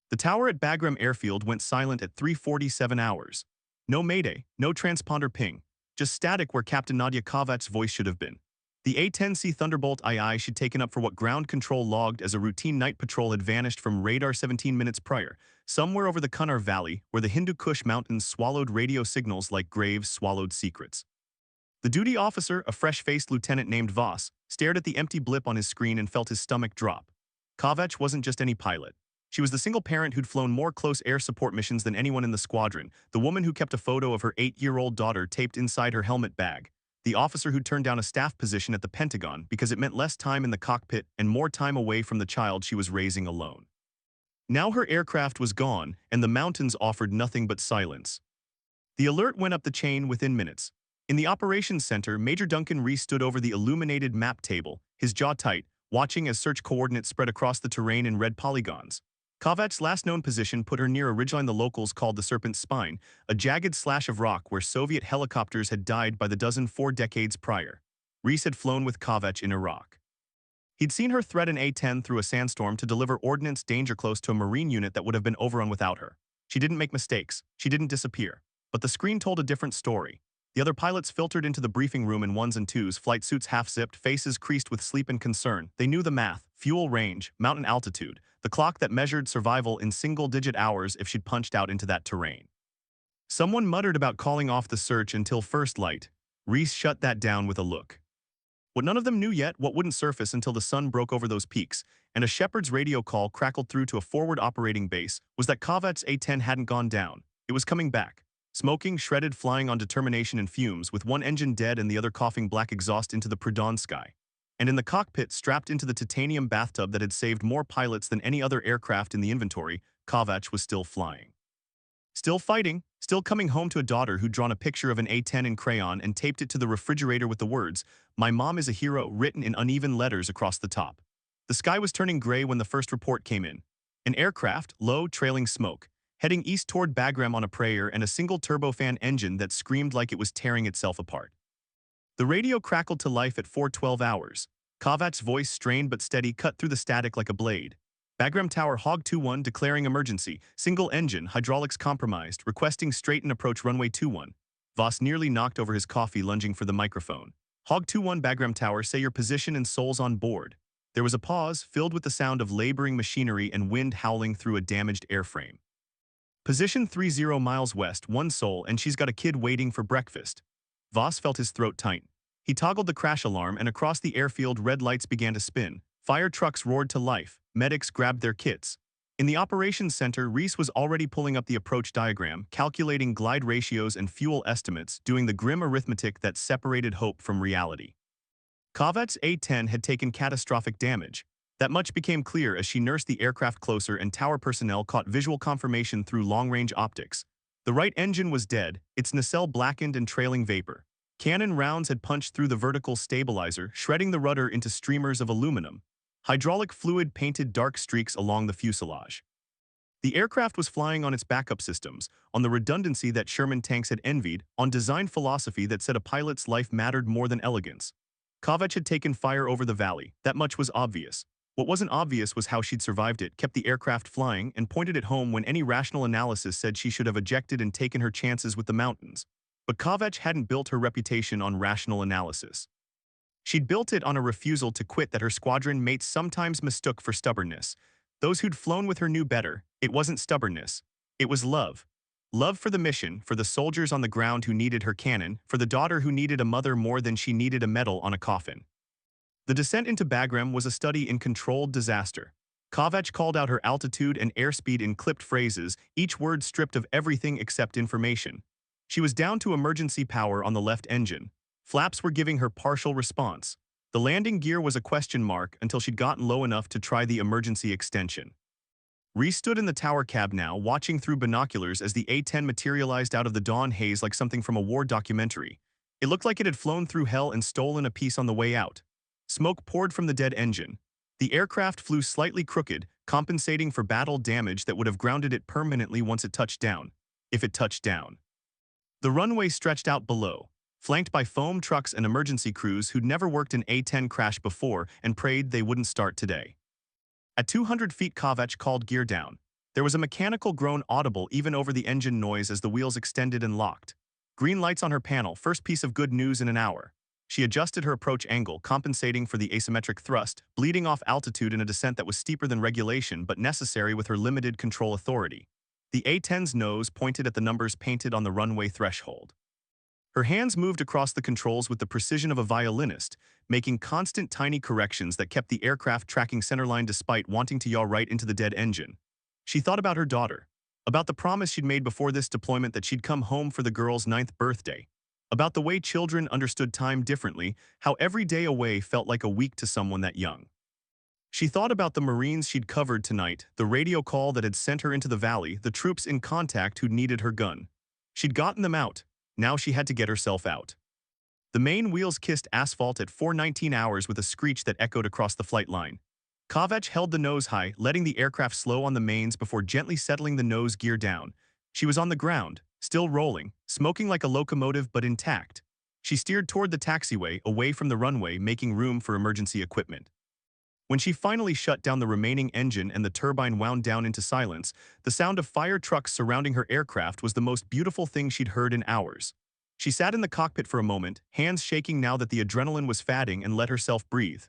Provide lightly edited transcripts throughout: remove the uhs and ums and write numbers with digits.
The tower at Bagram Airfield went silent at 3:47 hours. No mayday, no transponder ping, just static where Captain Nadia Kovacs' voice should have been. The A-10C Thunderbolt II she'd taken up for what ground control logged as a routine night patrol had vanished from radar 17 minutes prior, somewhere over the Kunar Valley where the Hindu Kush Mountains swallowed radio signals like graves swallowed secrets. The duty officer, a fresh-faced lieutenant named Voss, stared at the empty blip on his screen and felt his stomach drop. Kovacs wasn't just any pilot. She was the single parent who'd flown more close air support missions than anyone in the squadron, the woman who kept a photo of her 8-year-old daughter taped inside her helmet bag, the officer who'd turned down a staff position at the Pentagon because it meant less time in the cockpit and more time away from the child she was raising alone. Now her aircraft was gone, and the mountains offered nothing but silence. The alert went up the chain within minutes. In the operations center, Major Duncan Reese stood over the illuminated map table, his jaw tight, watching as search coordinates spread across the terrain in red polygons. Kovacs' last known position put her near a ridgeline the locals called the Serpent's Spine, a jagged slash of rock where Soviet helicopters had died by the dozen 4 decades prior. Reese had flown with Kovacs in Iraq. He'd seen her thread an A-10 through a sandstorm to deliver ordnance danger close to a Marine unit that would have been overrun without her. She didn't make mistakes. She didn't disappear. But the screen told a different story. The other pilots filtered into the briefing room in ones and twos, flight suits half-zipped, faces creased with sleep and concern. They knew the math, fuel range, mountain altitude, the clock that measured survival in single-digit hours if she'd punched out into that terrain. Someone muttered about calling off the search until first light. Reese shut that down with a look. What none of them knew yet, what wouldn't surface until the sun broke over those peaks, and a shepherd's radio call crackled through to a forward operating base, was that Kovacs' A-10 hadn't gone down. It was coming back. Smoking, shredded, flying on determination and fumes, with one engine dead and the other coughing black exhaust into the pre-dawn sky. And in the cockpit, strapped into the titanium bathtub that had saved more pilots than any other aircraft in the inventory, Kovacs was still flying. Still fighting, still coming home to a daughter who'd drawn a picture of an A-10 in crayon and taped it to the refrigerator with the words, "My mom is a hero," written in uneven letters across the top. The sky was turning gray when the first report came in. An aircraft, low, trailing smoke, heading east toward Bagram on a prayer and a single turbofan engine that screamed like it was tearing itself apart. The radio crackled to life at 4:12 hours. Kovacs' voice, strained but steady, cut through the static like a blade. Bagram Tower Hog 21 declaring emergency, single engine, hydraulics compromised, requesting straighten approach runway 21. Voss nearly knocked over his coffee lunging for the microphone. Hog 21 Bagram Tower, say your position and souls on board. There was a pause, filled with the sound of laboring machinery and wind howling through a damaged airframe. Position 30 miles west, 1 soul, and she's got a kid waiting for breakfast. Voss felt his throat tighten. He toggled the crash alarm, and across the airfield red lights began to spin. Fire trucks roared to life. Medics grabbed their kits. In the operations center, Reese was already pulling up the approach diagram, calculating glide ratios and fuel estimates, doing the grim arithmetic that separated hope from reality. Kovacs' A-10 had taken catastrophic damage. That much became clear as she nursed the aircraft closer and tower personnel caught visual confirmation through long-range optics. The right engine was dead, its nacelle blackened and trailing vapor. Cannon rounds had punched through the vertical stabilizer, shredding the rudder into streamers of aluminum. Hydraulic fluid painted dark streaks along the fuselage. The aircraft was flying on its backup systems, on the redundancy that Sherman tanks had envied, on design philosophy that said a pilot's life mattered more than elegance. Kovacs had taken fire over the valley, that much was obvious. What wasn't obvious was how she'd survived it, kept the aircraft flying, and pointed it home when any rational analysis said she should have ejected and taken her chances with the mountains. But Kovacs hadn't built her reputation on rational analysis. She'd built it on a refusal to quit that her squadron mates sometimes mistook for stubbornness. Those who'd flown with her knew better. It wasn't stubbornness. It was love. Love for the mission, for the soldiers on the ground who needed her cannon, for the daughter who needed a mother more than she needed a medal on a coffin. The descent into Bagram was a study in controlled disaster. Kovacs called out her altitude and airspeed in clipped phrases, each word stripped of everything except information. She was down to emergency power on the left engine. Flaps were giving her partial response. The landing gear was a question mark until she'd gotten low enough to try the emergency extension. Reese stood in the tower cab now, watching through binoculars as the A-10 materialized out of the dawn haze like something from a war documentary. It looked like it had flown through hell and stolen a piece on the way out. Smoke poured from the dead engine. The aircraft flew slightly crooked, compensating for battle damage that would have grounded it permanently once it touched down. If it touched down. The runway stretched out below, flanked by foam trucks and emergency crews who'd never worked an A-10 crash before and prayed they wouldn't start today. At 200 feet, Kovacs called gear down. There was a mechanical groan audible even over the engine noise as the wheels extended and locked. Green lights on her panel, first piece of good news in an hour. She adjusted her approach angle, compensating for the asymmetric thrust, bleeding off altitude in a descent that was steeper than regulation but necessary with her limited control authority. The A-10's nose pointed at the numbers painted on the runway threshold. Her hands moved across the controls with the precision of a violinist, making constant tiny corrections that kept the aircraft tracking centerline despite wanting to yaw right into the dead engine. She thought about her daughter, about the promise she'd made before this deployment that she'd come home for the girl's 9th birthday, about the way children understood time differently, how every day away felt like a week to someone that young. She thought about the Marines she'd covered tonight, the radio call that had sent her into the valley, the troops in contact who'd needed her gun. She'd gotten them out. Now she had to get herself out. The main wheels kissed asphalt at 4:19 hours with a screech that echoed across the flight line. Kovacs held the nose high, letting the aircraft slow on the mains before gently settling the nose gear down. She was on the ground, still rolling, smoking like a locomotive but intact. She steered toward the taxiway, away from the runway, making room for emergency equipment. When she finally shut down the remaining engine and the turbine wound down into silence, the sound of fire trucks surrounding her aircraft was the most beautiful thing she'd heard in hours. She sat in the cockpit for a moment, hands shaking now that the adrenaline was fading, and let herself breathe.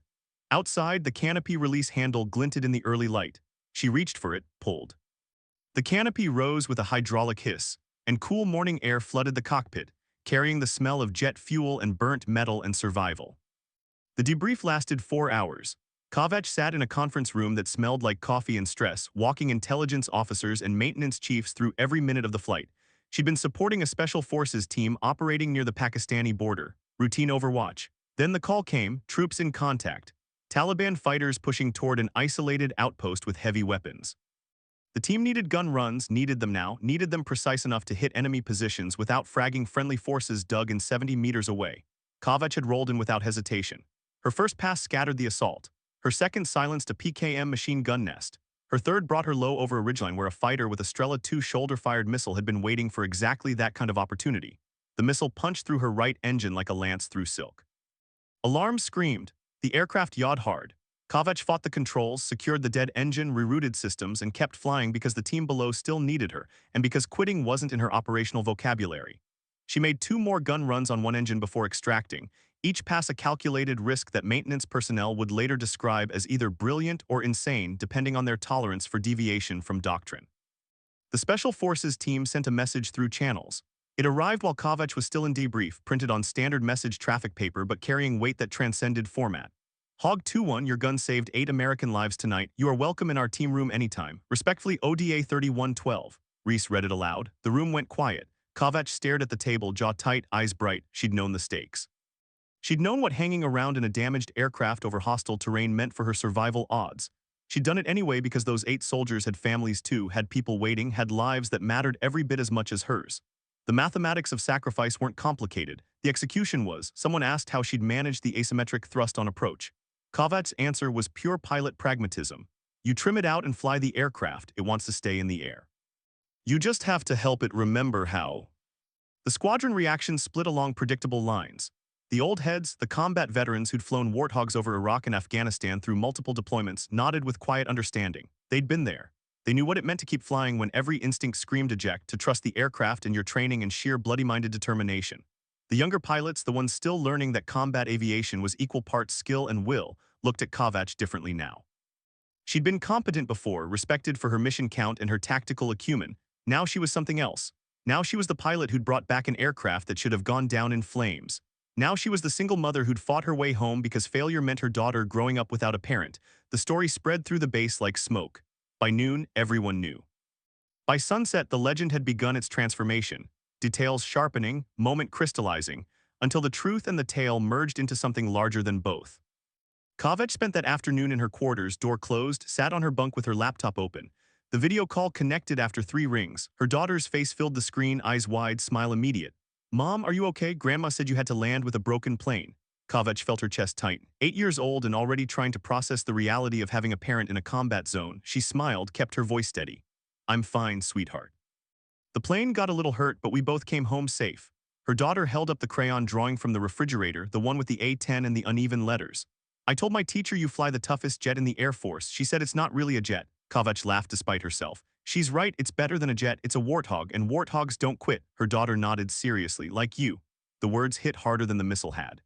Outside, the canopy release handle glinted in the early light. She reached for it, pulled. The canopy rose with a hydraulic hiss, and cool morning air flooded the cockpit, carrying the smell of jet fuel and burnt metal and survival. The debrief lasted 4 hours. Kovacs sat in a conference room that smelled like coffee and stress, walking intelligence officers and maintenance chiefs through every minute of the flight. She'd been supporting a special forces team operating near the Pakistani border, routine overwatch. Then the call came, troops in contact. Taliban fighters pushing toward an isolated outpost with heavy weapons. The team needed gun runs, needed them now, needed them precise enough to hit enemy positions without fragging friendly forces dug in 70 meters away. Kovacs had rolled in without hesitation. Her first pass scattered the assault. Her second silenced a PKM machine gun nest. Her third brought her low over a ridgeline where a fighter with a Strela 2 shoulder-fired missile had been waiting for exactly that kind of opportunity. The missile punched through her right engine like a lance through silk. Alarm screamed. The aircraft yawed hard. Kovacs fought the controls, secured the dead engine, rerouted systems, and kept flying because the team below still needed her, and because quitting wasn't in her operational vocabulary. She made 2 more gun runs on one engine before extracting, each pass a calculated risk that maintenance personnel would later describe as either brilliant or insane depending on their tolerance for deviation from doctrine. The Special Forces team sent a message through channels. It arrived while Kovacs was still in debrief, printed on standard message traffic paper but carrying weight that transcended format. Hog 2-1, your gun saved 8 American lives tonight. You are welcome in our team room anytime. Respectfully, ODA 3112. Reese read it aloud. The room went quiet. Kovacs stared at the table, jaw tight, eyes bright. She'd known the stakes. She'd known what hanging around in a damaged aircraft over hostile terrain meant for her survival odds. She'd done it anyway because those 8 soldiers had families too, had people waiting, had lives that mattered every bit as much as hers. The mathematics of sacrifice weren't complicated. The execution was. Someone asked how she'd managed the asymmetric thrust on approach. Kovacs' answer was pure pilot pragmatism. You trim it out and fly the aircraft, it wants to stay in the air. You just have to help it remember how. The squadron reaction split along predictable lines. The old heads, the combat veterans who'd flown warthogs over Iraq and Afghanistan through multiple deployments, nodded with quiet understanding. They'd been there. They knew what it meant to keep flying when every instinct screamed eject, to trust the aircraft and your training and sheer bloody-minded determination. The younger pilots, the ones still learning that combat aviation was equal parts skill and will, looked at Kovacs differently now. She'd been competent before, respected for her mission count and her tactical acumen. Now she was something else. Now she was the pilot who'd brought back an aircraft that should have gone down in flames. Now she was the single mother who'd fought her way home because failure meant her daughter growing up without a parent. The story spread through the base like smoke. By noon, everyone knew. By sunset, the legend had begun its transformation, details sharpening, moment crystallizing, until the truth and the tale merged into something larger than both. Kovacs spent that afternoon in her quarters, door closed, sat on her bunk with her laptop open. The video call connected after 3 rings. Her daughter's face filled the screen, eyes wide, smile immediate. Mom, are you okay? Grandma said you had to land with a broken plane. Kovacs felt her chest tight. 8 years old and already trying to process the reality of having a parent in a combat zone, she smiled, kept her voice steady. I'm fine, sweetheart. The plane got a little hurt, but we both came home safe. Her daughter held up the crayon drawing from the refrigerator, the one with the A-10 and the uneven letters. I told my teacher you fly the toughest jet in the Air Force. She said it's not really a jet. Kovacs laughed despite herself. She's right, it's better than a jet, it's a warthog, and warthogs don't quit, her daughter nodded seriously, like you. The words hit harder than the missile had.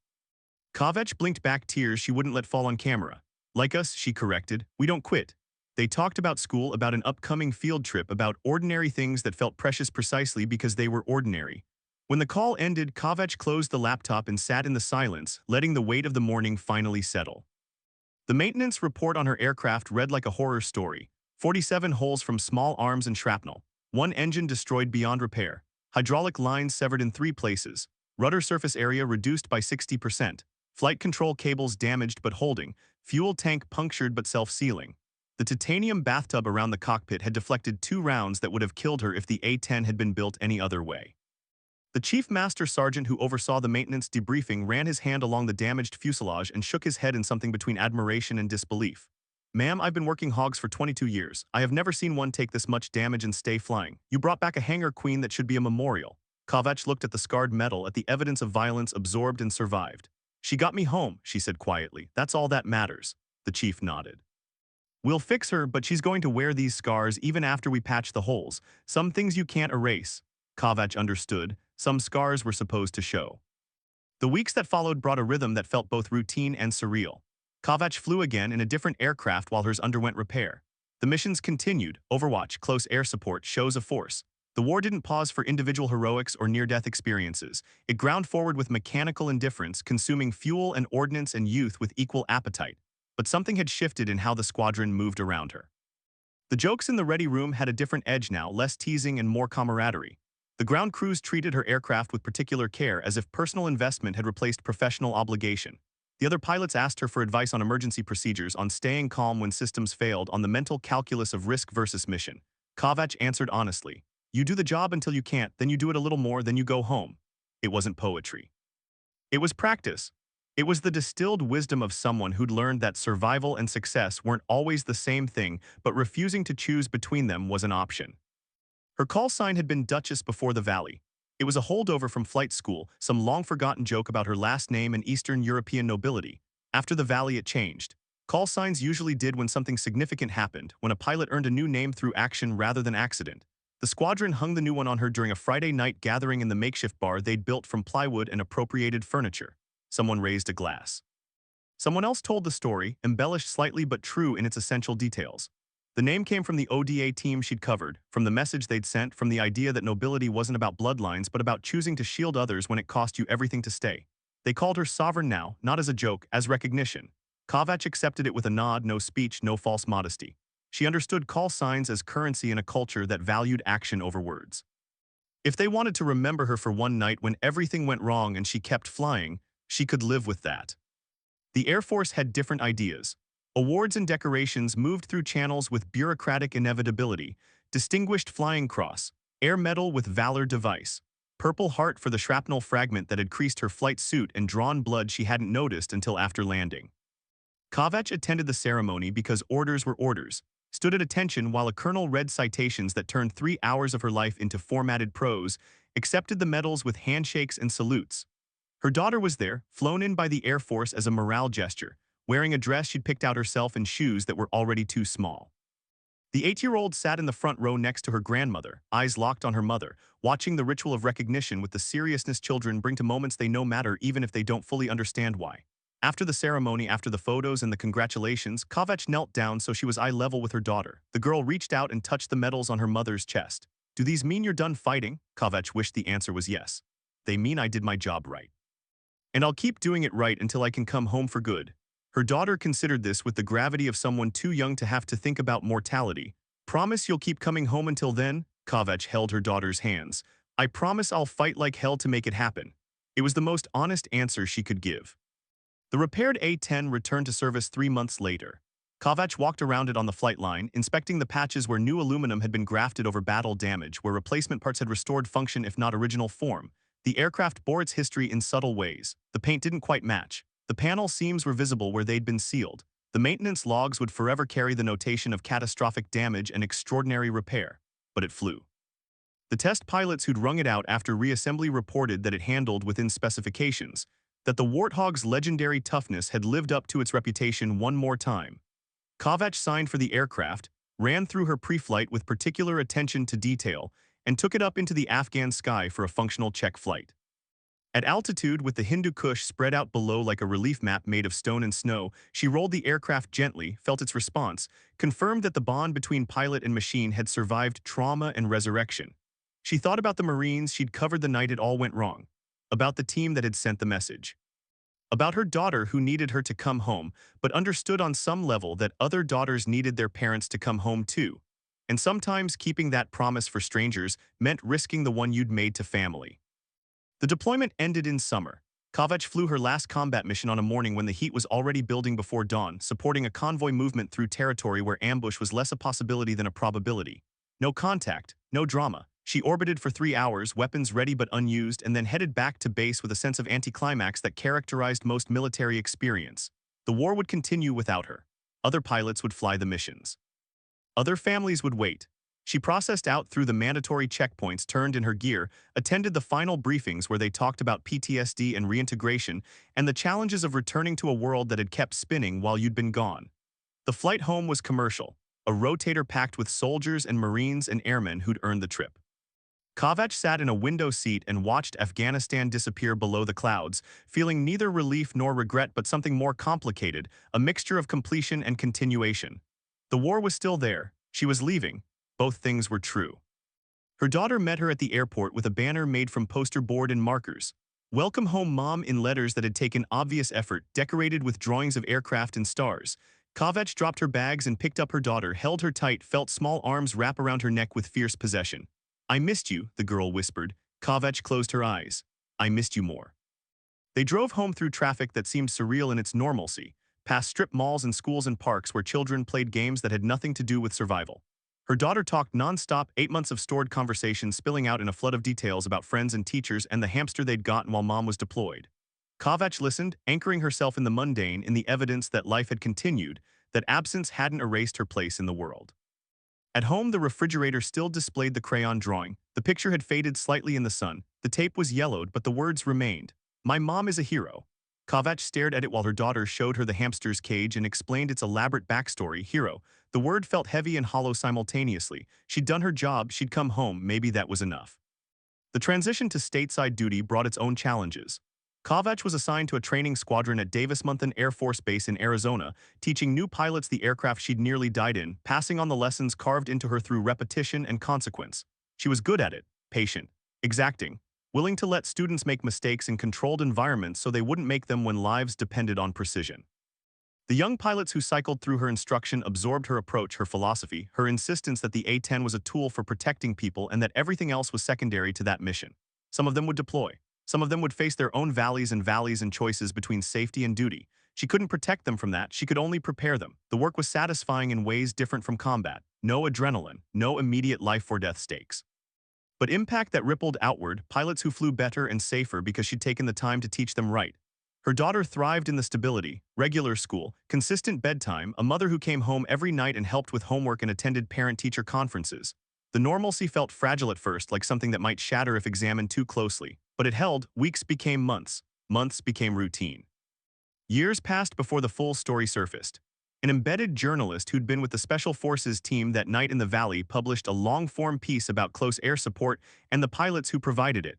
Kavech blinked back tears she wouldn't let fall on camera. Like us, she corrected, we don't quit. They talked about school, about an upcoming field trip, about ordinary things that felt precious precisely because they were ordinary. When the call ended, Kavech closed the laptop and sat in the silence, letting the weight of the morning finally settle. The maintenance report on her aircraft read like a horror story. 47 holes from small arms and shrapnel. One engine destroyed beyond repair. Hydraulic lines severed in 3 places. Rudder surface area reduced by 60%. Flight control cables damaged but holding. Fuel tank punctured but self-sealing. The titanium bathtub around the cockpit had deflected 2 rounds that would have killed her if the A-10 had been built any other way. The chief master sergeant who oversaw the maintenance debriefing ran his hand along the damaged fuselage and shook his head in something between admiration and disbelief. Ma'am, I've been working hogs for 22 years. I have never seen one take this much damage and stay flying. You brought back a hangar queen that should be a memorial. Kavech looked at the scarred metal, at the evidence of violence, absorbed and survived. She got me home, she said quietly. That's all that matters. The chief nodded. We'll fix her, but she's going to wear these scars even after we patch the holes. Some things you can't erase. Kavech understood. Some scars were supposed to show. The weeks that followed brought a rhythm that felt both routine and surreal. Kavech flew again in a different aircraft while hers underwent repair. The missions continued: Overwatch, close air support, shows of force. The war didn't pause for individual heroics or near-death experiences. It ground forward with mechanical indifference, consuming fuel and ordnance and youth with equal appetite. But something had shifted in how the squadron moved around her. The jokes in the ready room had a different edge now, less teasing and more camaraderie. The ground crews treated her aircraft with particular care, as if personal investment had replaced professional obligation. The other pilots asked her for advice on emergency procedures, on staying calm when systems failed, on the mental calculus of risk versus mission. Kavech answered honestly. You do the job until you can't, then you do it a little more, then you go home. It wasn't poetry. It was practice. It was the distilled wisdom of someone who'd learned that survival and success weren't always the same thing, but refusing to choose between them was an option. Her call sign had been Duchess before the Valley. It was a holdover from flight school, some long-forgotten joke about her last name and Eastern European nobility. After the Valley it changed. Call signs usually did when something significant happened, when a pilot earned a new name through action rather than accident. The squadron hung the new one on her during a Friday night gathering in the makeshift bar they'd built from plywood and appropriated furniture. Someone raised a glass. Someone else told the story, embellished slightly but true in its essential details. The name came from the ODA team she'd covered, from the message they'd sent, from the idea that nobility wasn't about bloodlines but about choosing to shield others when it cost you everything to stay. They called her sovereign now, not as a joke, as recognition. Kavech accepted it with a nod, no speech, no false modesty. She understood call signs as currency in a culture that valued action over words. If they wanted to remember her for one night when everything went wrong and she kept flying, she could live with that. The Air Force had different ideas. Awards and decorations moved through channels with bureaucratic inevitability. Distinguished Flying Cross, Air Medal with Valor device, Purple Heart for the shrapnel fragment that had creased her flight suit and drawn blood she hadn't noticed until after landing. Kavech attended the ceremony because orders were orders, stood at attention while a colonel read citations that turned 3 hours of her life into formatted prose, accepted the medals with handshakes and salutes. Her daughter was there, flown in by the Air Force as a morale gesture, wearing a dress she'd picked out herself and shoes that were already too small. The 8-year-old sat in the front row next to her grandmother, eyes locked on her mother, watching the ritual of recognition with the seriousness children bring to moments they know matter even if they don't fully understand why. After the ceremony, after the photos and the congratulations, Kavech knelt down so she was eye level with her daughter. The girl reached out and touched the medals on her mother's chest. Do these mean you're done fighting? Kavech wished the answer was yes. They mean I did my job right. And I'll keep doing it right until I can come home for good. Her daughter considered this with the gravity of someone too young to have to think about mortality. Promise you'll keep coming home until then? Kavech held her daughter's hands. I promise I'll fight like hell to make it happen. It was the most honest answer she could give. The repaired A-10 returned to service 3 months later. Kavech walked around it on the flight line, inspecting the patches where new aluminum had been grafted over battle damage, where replacement parts had restored function if not original form. The aircraft bore its history in subtle ways. The paint didn't quite match. The panel seams were visible where they'd been sealed. The maintenance logs would forever carry the notation of catastrophic damage and extraordinary repair. But it flew. The test pilots who'd wrung it out after reassembly reported that it handled within specifications, that the Warthog's legendary toughness had lived up to its reputation one more time. Kavech signed for the aircraft, ran through her pre-flight with particular attention to detail, and took it up into the Afghan sky for a functional check flight. At altitude, with the Hindu Kush spread out below like a relief map made of stone and snow, she rolled the aircraft gently, felt its response, confirmed that the bond between pilot and machine had survived trauma and resurrection. She thought about the Marines she'd covered the night it all went wrong, about the team that had sent the message, about her daughter who needed her to come home, but understood on some level that other daughters needed their parents to come home too. And sometimes keeping that promise for strangers meant risking the one you'd made to family. The deployment ended in summer. Kavach flew her last combat mission on a morning when the heat was already building before dawn, supporting a convoy movement through territory where ambush was less a possibility than a probability. No contact, no drama. She orbited for 3 hours, weapons ready but unused, and then headed back to base with a sense of anticlimax that characterized most military experience. The war would continue without her. Other pilots would fly the missions. Other families would wait. She processed out through the mandatory checkpoints, turned in her gear, attended the final briefings where they talked about PTSD and reintegration and the challenges of returning to a world that had kept spinning while you'd been gone. The flight home was commercial, a rotator packed with soldiers and Marines and airmen who'd earned the trip. Kavach sat in a window seat and watched Afghanistan disappear below the clouds, feeling neither relief nor regret but something more complicated, a mixture of completion and continuation. The war was still there. She was leaving. Both things were true. Her daughter met her at the airport with a banner made from poster board and markers. "Welcome home, Mom," in letters that had taken obvious effort, decorated with drawings of aircraft and stars. Kavach dropped her bags and picked up her daughter, held her tight, felt small arms wrap around her neck with fierce possession. "I missed you," the girl whispered. Kavach closed her eyes. "I missed you more." They drove home through traffic that seemed surreal in its normalcy, past strip malls and schools and parks where children played games that had nothing to do with survival. Her daughter talked non-stop, 8 months of stored conversation spilling out in a flood of details about friends and teachers and the hamster they'd gotten while Mom was deployed. Kavach listened, anchoring herself in the mundane, in the evidence that life had continued, that absence hadn't erased her place in the world. At home, the refrigerator still displayed the crayon drawing. The picture had faded slightly in the sun. The tape was yellowed, but the words remained. "My mom is a hero." Kavach stared at it while her daughter showed her the hamster's cage and explained its elaborate backstory. Hero. The word felt heavy and hollow simultaneously. She'd done her job, she'd come home, maybe that was enough. The transition to stateside duty brought its own challenges. Kavach was assigned to a training squadron at Davis-Monthan Air Force Base in Arizona, teaching new pilots the aircraft she'd nearly died in, passing on the lessons carved into her through repetition and consequence. She was good at it, patient, exacting, willing to let students make mistakes in controlled environments so they wouldn't make them when lives depended on precision. The young pilots who cycled through her instruction absorbed her approach, her philosophy, her insistence that the A-10 was a tool for protecting people and that everything else was secondary to that mission. Some of them would deploy. Some of them would face their own valleys and choices between safety and duty. She couldn't protect them from that, she could only prepare them. The work was satisfying in ways different from combat. No adrenaline, no immediate life-or-death stakes. But impact that rippled outward, pilots who flew better and safer because she'd taken the time to teach them right. Her daughter thrived in the stability, regular school, consistent bedtime, a mother who came home every night and helped with homework and attended parent-teacher conferences. The normalcy felt fragile at first, like something that might shatter if examined too closely. But it held. Weeks became months. Months became routine. Years passed before the full story surfaced. An embedded journalist who'd been with the Special Forces team that night in the Valley published a long-form piece about close air support and the pilots who provided it.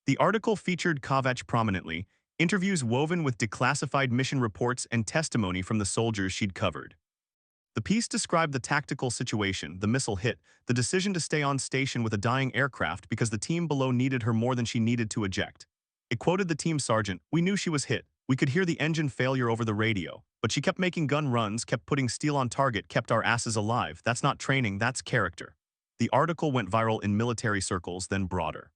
The article featured Kavach prominently, interviews woven with declassified mission reports and testimony from the soldiers she'd covered. The piece described the tactical situation, the missile hit, the decision to stay on station with a dying aircraft because the team below needed her more than she needed to eject. It quoted the team sergeant, "We knew she was hit. We could hear the engine failure over the radio. But she kept making gun runs, kept putting steel on target, kept our asses alive. That's not training, that's character." The article went viral in military circles, then broader.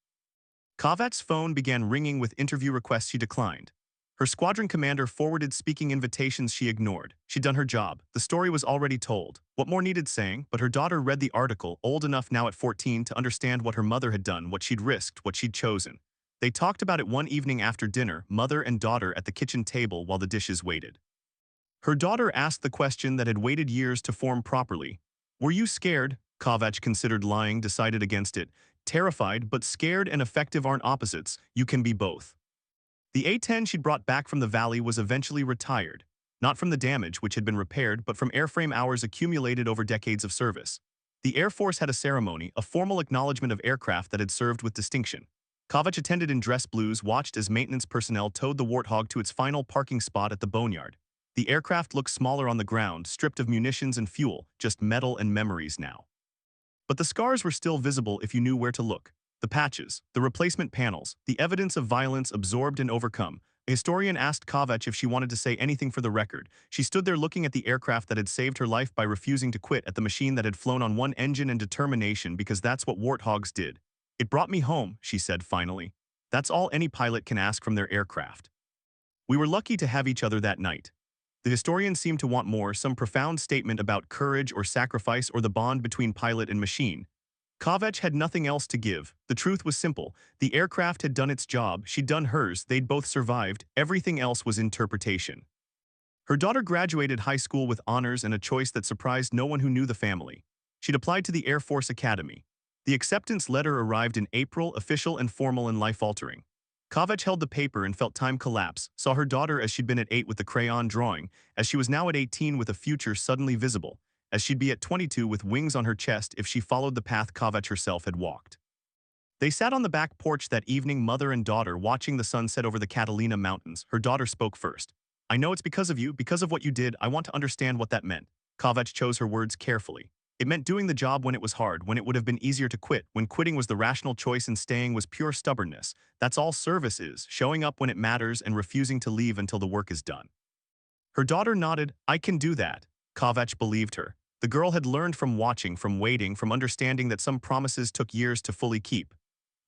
Kavach's phone began ringing with interview requests she declined. Her squadron commander forwarded speaking invitations she ignored. She'd done her job. The story was already told. What more needed saying? But her daughter read the article, old enough now at 14 to understand what her mother had done, what she'd risked, what she'd chosen. They talked about it one evening after dinner, mother and daughter at the kitchen table while the dishes waited. Her daughter asked the question that had waited years to form properly. "Were you scared?" Kavach considered lying, decided against it. Terrified, but scared and effective aren't opposites. You can be both. The A-10 she'd brought back from the Valley was eventually retired. not from the damage which had been repaired but from airframe hours accumulated over decades of service. The Air Force had a ceremony, a formal acknowledgement of aircraft that had served with distinction. Kovac attended in dress blues, watched as maintenance personnel towed the Warthog to its final parking spot at the boneyard. The aircraft looked smaller on the ground, stripped of munitions and fuel, just metal and memories now. But the scars were still visible if you knew where to look. The patches, the replacement panels, the evidence of violence absorbed and overcome. A historian asked Kovac if she wanted to say anything for the record. She stood there looking at the aircraft that had saved her life by refusing to quit, at the machine that had flown on one engine and determination, because that's what warthogs did. "It brought me home," she said finally. "That's all any pilot can ask from their aircraft. We were lucky to have each other that night." The historian seemed to want more, some profound statement about courage or sacrifice or the bond between pilot and machine. Kovac had nothing else to give. The truth was simple. The aircraft had done its job, she'd done hers, they'd both survived, everything else was interpretation. Her daughter graduated high school with honors and a choice that surprised no one who knew the family. She'd applied to the Air Force Academy. The acceptance letter arrived in April, official and formal and life-altering. Kovac held the paper and felt time collapse, saw her daughter as she'd been at 8 with the crayon drawing, as she was now at 18 with a future suddenly visible, as she'd be at 22 with wings on her chest if she followed the path Kovac herself had walked. They sat on the back porch that evening, mother and daughter, watching the sun set over the Catalina Mountains. Her daughter spoke first. "I know it's because of you, because of what you did. I want to understand what that meant." Kovac chose her words carefully. "It meant doing the job when it was hard, when it would have been easier to quit, when quitting was the rational choice and staying was pure stubbornness. That's all service is, showing up when it matters and refusing to leave until the work is done." Her daughter nodded. "I can do that." Kovac believed her. The girl had learned from watching, from waiting, from understanding that some promises took years to fully keep.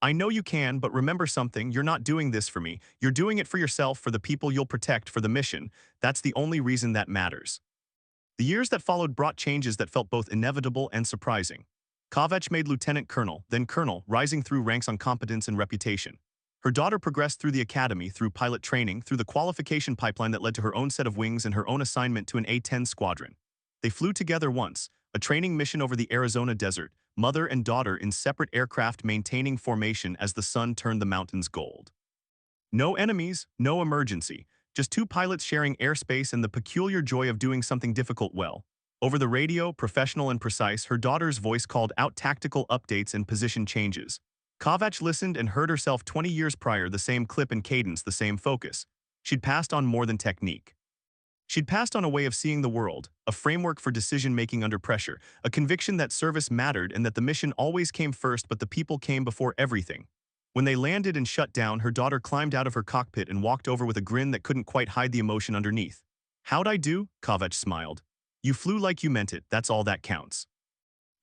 "I know you can, but remember something, you're not doing this for me. You're doing it for yourself, for the people you'll protect, for the mission. That's the only reason that matters." The years that followed brought changes that felt both inevitable and surprising. Kovac made lieutenant colonel, then colonel, rising through ranks on competence and reputation. Her daughter progressed through the academy, through pilot training, through the qualification pipeline that led to her own set of wings and her own assignment to an A-10 squadron. They flew together once, a training mission over the Arizona desert, mother and daughter in separate aircraft maintaining formation as the sun turned the mountains gold. No enemies, no emergency. Just two pilots sharing airspace and the peculiar joy of doing something difficult well. Over the radio, professional and precise, her daughter's voice called out tactical updates and position changes. Kovac listened and heard herself 20 years prior, the same clip and cadence, the same focus. She'd passed on more than technique. She'd passed on a way of seeing the world, a framework for decision-making under pressure, a conviction that service mattered and that the mission always came first but the people came before everything. When they landed and shut down, her daughter climbed out of her cockpit and walked over with a grin that couldn't quite hide the emotion underneath. "How'd I do?" Kovac smiled. "You flew like you meant it, that's all that counts."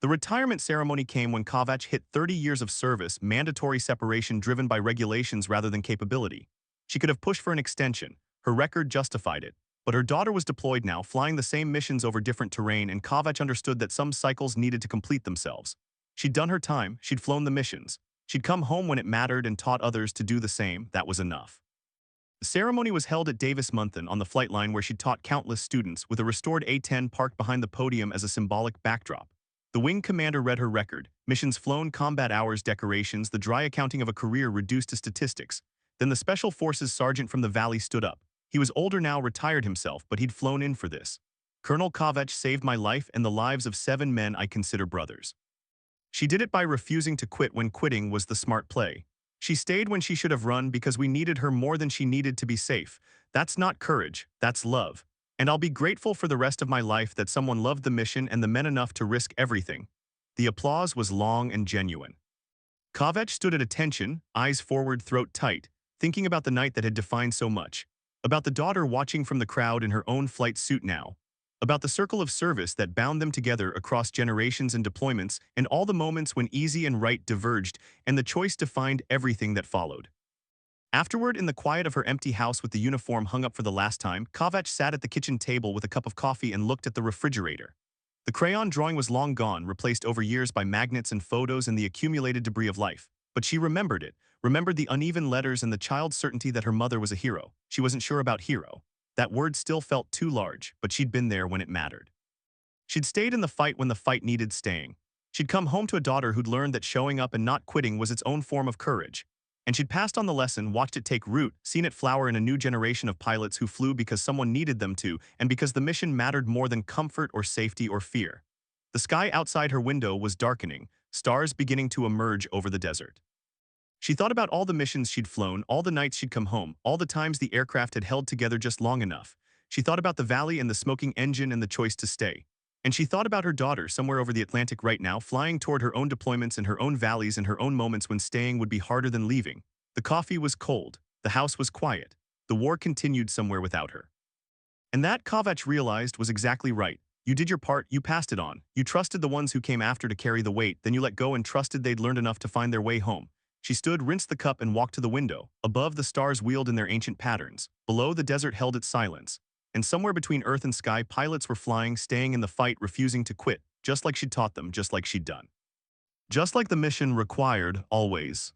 The retirement ceremony came when Kovac hit 30 years of service, mandatory separation driven by regulations rather than capability. She could have pushed for an extension. Her record justified it. But her daughter was deployed now, flying the same missions over different terrain, and Kovac understood that some cycles needed to complete themselves. She'd done her time, she'd flown the missions. She'd come home when it mattered and taught others to do the same. That was enough. The ceremony was held at Davis-Monthan on the flight line where she'd taught countless students, with a restored A-10 parked behind the podium as a symbolic backdrop. The wing commander read her record, missions flown, combat hours, decorations, the dry accounting of a career reduced to statistics. Then the Special Forces sergeant from the valley stood up. He was older now, retired himself, but he'd flown in for this. "Colonel Kovac saved my life and the lives of 7 men I consider brothers. She did it by refusing to quit when quitting was the smart play. She stayed when she should have run because we needed her more than she needed to be safe. That's not courage, that's love. And I'll be grateful for the rest of my life that someone loved the mission and the men enough to risk everything." The applause was long and genuine. Kovac stood at attention, eyes forward, throat tight, thinking about the night that had defined so much. About the daughter watching from the crowd in her own flight suit now. About the circle of service that bound them together across generations and deployments, and all the moments when easy and right diverged, and the choice defined everything that followed. Afterward, in the quiet of her empty house with the uniform hung up for the last time, Kovac sat at the kitchen table with a cup of coffee and looked at the refrigerator. The crayon drawing was long gone, replaced over years by magnets and photos and the accumulated debris of life. But she remembered it. Remembered the uneven letters and the child's certainty that her mother was a hero. She wasn't sure about hero. That word still felt too large, but she'd been there when it mattered. She'd stayed in the fight when the fight needed staying. She'd come home to a daughter who'd learned that showing up and not quitting was its own form of courage. And she'd passed on the lesson, watched it take root, seen it flower in a new generation of pilots who flew because someone needed them to, and because the mission mattered more than comfort or safety or fear. The sky outside her window was darkening, stars beginning to emerge over the desert. She thought about all the missions she'd flown, all the nights she'd come home, all the times the aircraft had held together just long enough. She thought about the valley and the smoking engine and the choice to stay. And she thought about her daughter somewhere over the Atlantic right now, flying toward her own deployments in her own valleys and her own moments when staying would be harder than leaving. The coffee was cold. The house was quiet. The war continued somewhere without her. And that, Kovacs realized, was exactly right. You did your part, you passed it on. You trusted the ones who came after to carry the weight, then you let go and trusted they'd learned enough to find their way home. She stood, rinsed the cup, and walked to the window. Above, the stars wheeled in their ancient patterns. Below, the desert held its silence. And somewhere between earth and sky, pilots were flying, staying in the fight, refusing to quit, just like she'd taught them, just like she'd done. Just like the mission required, always.